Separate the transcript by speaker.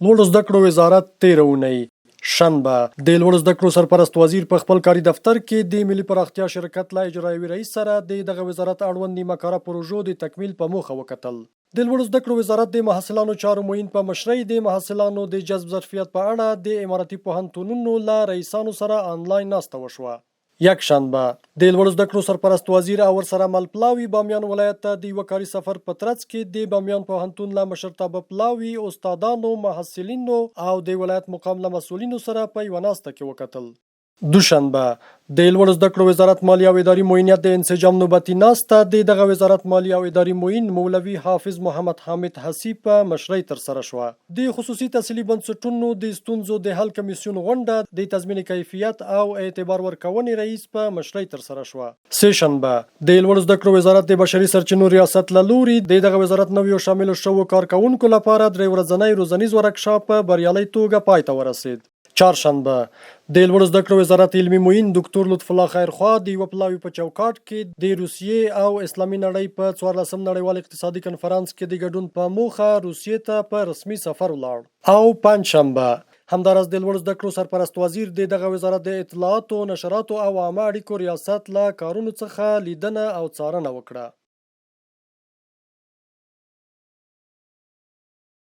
Speaker 1: لوړو زده کړو وزارت 13 اونۍ شنبه د لوړو زده کړو سرپرست وزیر په خپل کاري دفتر کې د ملي پراختیا شرکت له اجرایوي رئیس سره دغه وزارت اړوند نیمه کاره پروژو د تکمیل په موخه وکتل. د لوړو زده کړو وزارت د محصلانو چارو معین په مشرۍ د محصلانو د جذب ظرفیت په اړه د اماراتي پوهنتونونو له رئیسانو سره آنلاین ناسته وشوه. یک شنبه د لوړو زده کړو سرپرست وزیر او ورسره مل پلاوي بامیان ولایت ته د یوه کاري سفر په ترڅ کې د بامیان پوهنتون له مشرتابه پلاوي استادانو محصلینو او د ولایت مقام له مسؤلینو سره په یوه ناسته کې وکتل. دوشنبه د لوړو زده کړو وزارت مالی او اداري معینیت د انسجام نوبتي ناسته دغه وزارت مالی او اداري معین مولوي حافظ محمد حامد حسیب په مشرۍ ترسره شوه. د خصوصي تحصیلي بنسټونو د ستونزو د حل کمیسیون غونډه د تضمین کیفیت او اعتبار ورکونې رئیس په مشرۍ ترسره شوه. سه شنبه د لوړو زده کړو وزارت د بشري سرچینو ریاست له لوري دغه وزارت نویو شامل شوو کارکونکو لپاره 3 ورځنی روزنیز ورکشاپ په بریالۍ توګه پای ته ورسید. چهارشنبه د لوړو زده کړو وزارت علمي معین ډاکټر لطف الله خیرخوا د یوه پلاوي په چوکاټ کې د روسیې او اسلامي نړۍ په 14 نړیوال اقتصادي کنفرانس کې د ګډون په موخه روسیې ته په رسمي سفر ولاړ. او پنجشنبه همداراز د لوړو زده کړو سرپرست وزیر دغه وزارت د اطلاعاتو نشراتو او عامه اړیکو ریاست له کارونو څخه لیدنه او څارنه وکړه.